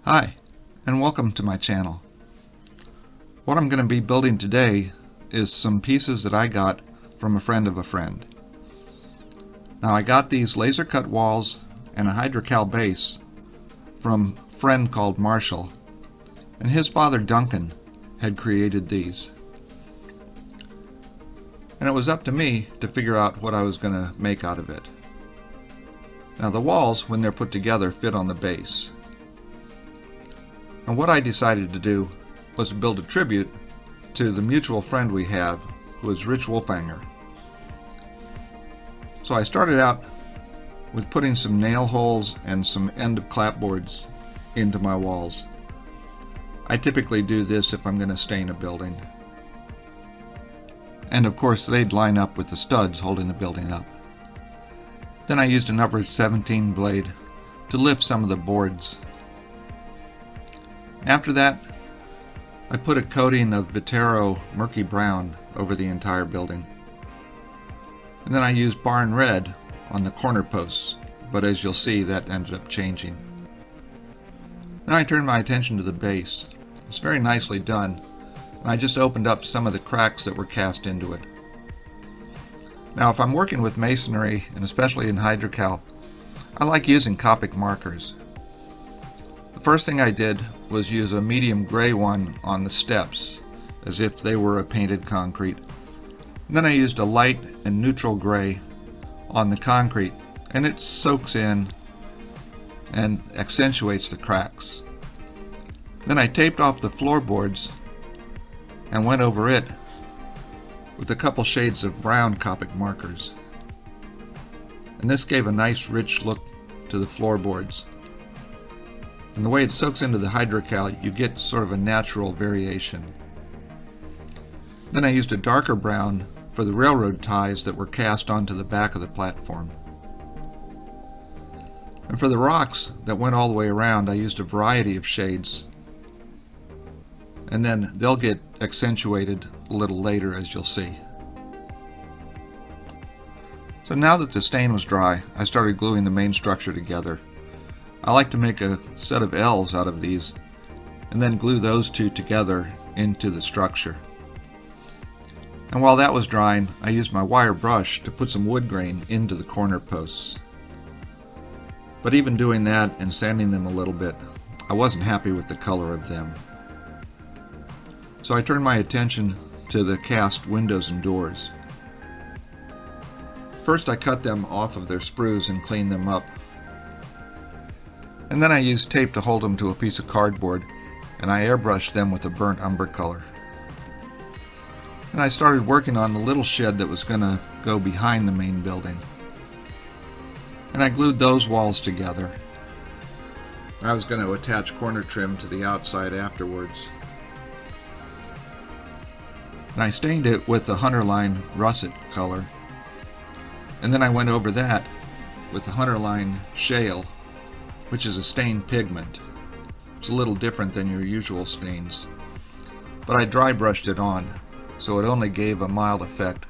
Hi, and welcome to my channel. What I'm going to be building today is some pieces that I got from a friend of a friend. Now I got these laser cut walls and a hydrocal base from a friend called Marshall, and his father Duncan had created these. And it was up to me to figure out what I was going to make out of it. Now the walls, when they're put together, fit on the base. And what I decided to do was to build a tribute to the mutual friend we have, who is Rich Wolfanger. So I started out with putting some nail holes and some end of clapboards into my walls. I typically do this if I'm going to stain a building. And of course they'd line up with the studs holding the building up. Then I used an upward 17 blade to lift some of the boards. After that, I put a coating of Vitero murky brown over the entire building. And then I used barn red on the corner posts, but as you'll see, that ended up changing. Then I turned my attention to the base. It's very nicely done, and I just opened up some of the cracks that were cast into it. Now if I'm working with masonry, and especially in hydrocal, I like using Copic markers. The first thing I did was use a medium gray one on the steps, as if they were a painted concrete. And then I used a light and neutral gray on the concrete, and it soaks in and accentuates the cracks. Then I taped off the floorboards and went over it with a couple shades of brown Copic markers. And this gave a nice rich look to the floorboards. And the way it soaks into the hydrocal, you get sort of a natural variation. Then I used a darker brown for the railroad ties that were cast onto the back of the platform. And for the rocks that went all the way around, I used a variety of shades. And then they'll get accentuated a little later, as you'll see. So now that the stain was dry, I started gluing the main structure together. I like to make a set of L's out of these and then glue those two together into the structure. And while that was drying, I used my wire brush to put some wood grain into the corner posts. But even doing that and sanding them a little bit, I wasn't happy with the color of them. So I turned my attention to the cast windows and doors. First I cut them off of their sprues and cleaned them up. And then I used tape to hold them to a piece of cardboard, and I airbrushed them with a burnt umber color. And I started working on the little shed that was going to go behind the main building. And I glued those walls together. I was going to attach corner trim to the outside afterwards. And I stained it with the Hunterline russet color. And then I went over that with the Hunterline shale, which is a stained pigment. It's a little different than your usual stains. But I dry brushed it on, so it only gave a mild effect.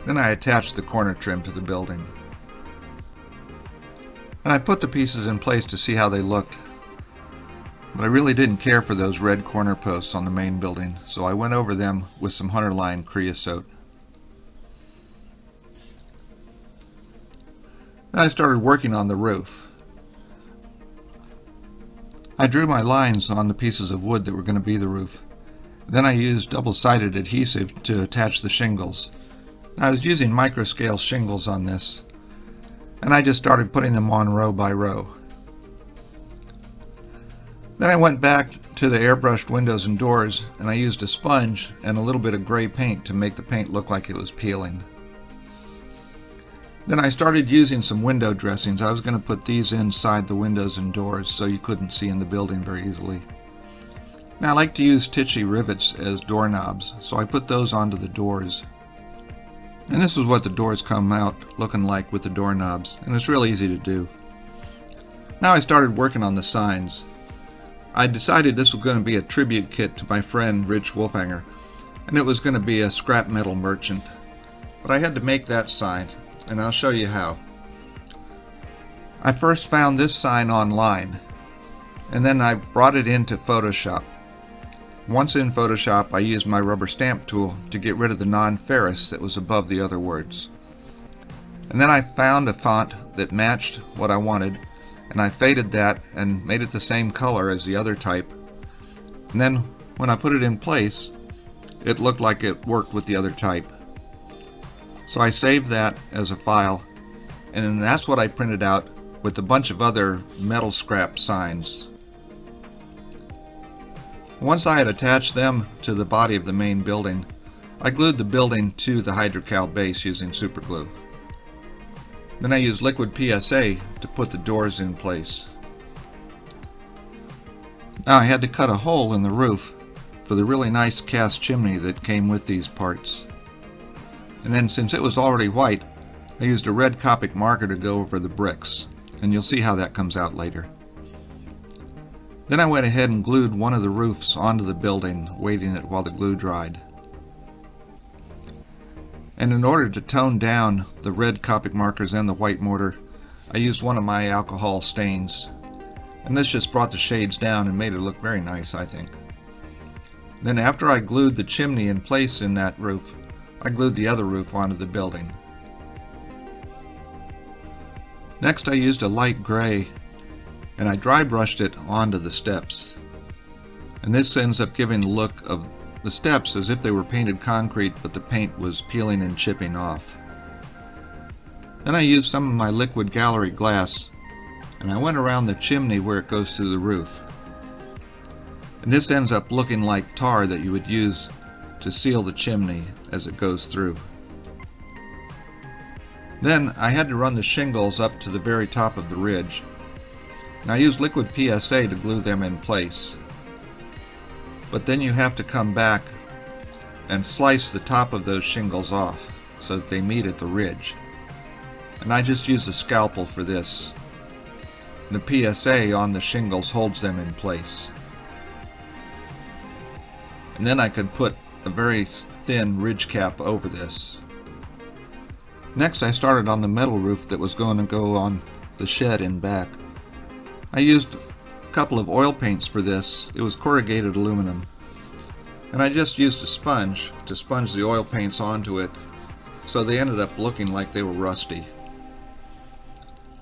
Then I attached the corner trim to the building. And I put the pieces in place to see how they looked. But I really didn't care for those red corner posts on the main building, so I went over them with some Hunterline creosote. Then I started working on the roof. I drew my lines on the pieces of wood that were going to be the roof. Then I used double-sided adhesive to attach the shingles. I was using microscale shingles on this, and I just started putting them on row by row. Then I went back to the airbrushed windows and doors, and I used a sponge and a little bit of gray paint to make the paint look like it was peeling. Then I started using some window dressings. I was going to put these inside the windows and doors so you couldn't see in the building very easily. Now I like to use Tichy rivets as doorknobs, so I put those onto the doors. And this is what the doors come out looking like with the doorknobs, and it's real easy to do. Now I started working on the signs. I decided this was going to be a tribute kit to my friend Rich Wolfanger, and it was going to be a scrap metal merchant. But I had to make that sign, and I'll show you how. I first found this sign online, and then I brought it into Photoshop. Once in Photoshop, I used my rubber stamp tool to get rid of the non-ferrous that was above the other words. And then I found a font that matched what I wanted, and I faded that and made it the same color as the other type. And then when I put it in place, it looked like it worked with the other type. So I saved that as a file, and then that's what I printed out with a bunch of other metal scrap signs. Once I had attached them to the body of the main building, I glued the building to the hydrocal base using super glue. Then I used liquid PSA to put the doors in place. Now I had to cut a hole in the roof for the really nice cast chimney that came with these parts. And then since it was already white, I used a red Copic marker to go over the bricks, and you'll see how that comes out later. Then I went ahead and glued one of the roofs onto the building, waiting it while the glue dried. And in order to tone down the red Copic markers and the white mortar, I used one of my alcohol stains. And this just brought the shades down and made it look very nice, I think. Then after I glued the chimney in place in that roof, I glued the other roof onto the building. Next I used a light gray and I dry brushed it onto the steps. And this ends up giving the look of the steps as if they were painted concrete, but the paint was peeling and chipping off. Then I used some of my liquid gallery glass and I went around the chimney where it goes through the roof. And this ends up looking like tar that you would use to seal the chimney as it goes through. Then I had to run the shingles up to the very top of the ridge. And I used liquid PSA to glue them in place. But then you have to come back and slice the top of those shingles off so that they meet at the ridge. And I just used a scalpel for this. And the PSA on the shingles holds them in place. And then I could put a very thin ridge cap over this. Next I started on the metal roof that was going to go on the shed in back. I used a couple of oil paints for this. It was corrugated aluminum. And I just used a sponge to sponge the oil paints onto it, so they ended up looking like they were rusty.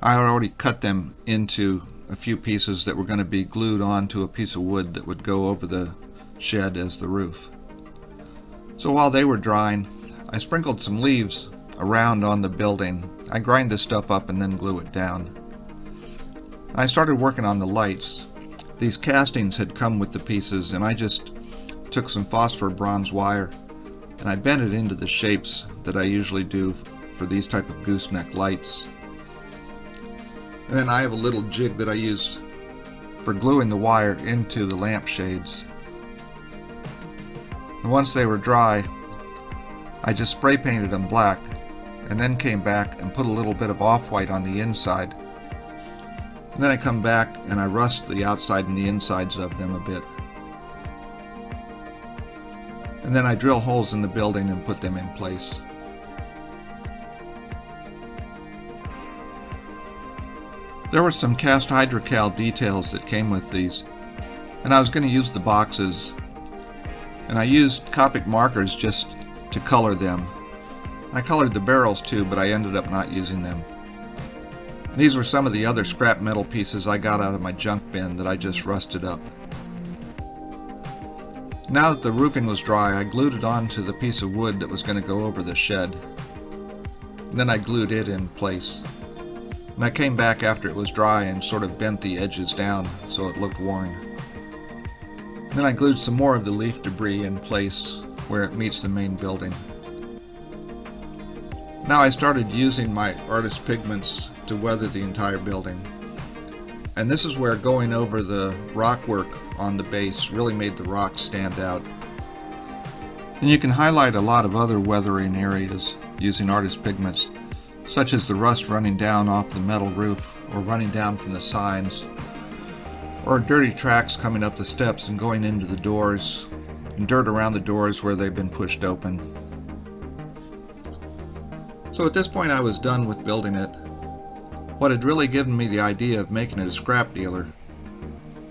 I had already cut them into a few pieces that were going to be glued onto a piece of wood that would go over the shed as the roof. So while they were drying, I sprinkled some leaves around on the building. I grind this stuff up and then glue it down. I started working on the lights. These castings had come with the pieces and I just took some phosphor bronze wire and I bent it into the shapes that I usually do for these type of gooseneck lights. And then I have a little jig that I use for gluing the wire into the lampshades. And once they were dry, I just spray painted them black and then came back and put a little bit of off-white on the inside. And then I come back and I rust the outside and the insides of them a bit. And then I drill holes in the building and put them in place. There were some cast hydrocal details that came with these, and I was going to use the boxes. And I used Copic markers just to color them. I colored the barrels too, but I ended up not using them. These were some of the other scrap metal pieces I got out of my junk bin that I just rusted up. Now that the roofing was dry, I glued it onto the piece of wood that was going to go over the shed. And then I glued it in place. And I came back after it was dry and sort of bent the edges down so it looked worn. Then I glued some more of the leaf debris in place where it meets the main building. Now I started using my artist pigments to weather the entire building. And this is where going over the rock work on the base really made the rocks stand out. And you can highlight a lot of other weathering areas using artist pigments, such as the rust running down off the metal roof or running down from the signs, or dirty tracks coming up the steps and going into the doors, and dirt around the doors where they've been pushed open. So at this point I was done with building it. What had really given me the idea of making it a scrap dealer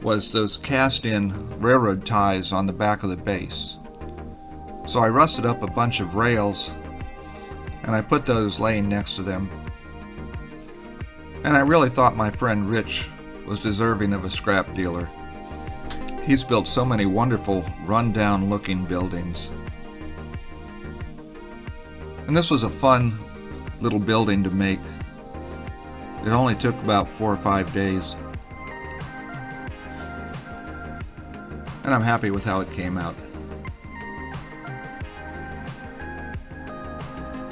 was those cast-in railroad ties on the back of the base. So I rusted up a bunch of rails and I put those laying next to them. And I really thought my friend Rich was deserving of a scrap dealer. He's built so many wonderful run-down looking buildings. And this was a fun little building to make. It only took about 4 or 5 days. And I'm happy with how it came out.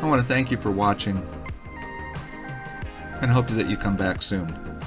I want to thank you for watching and hope that you come back soon.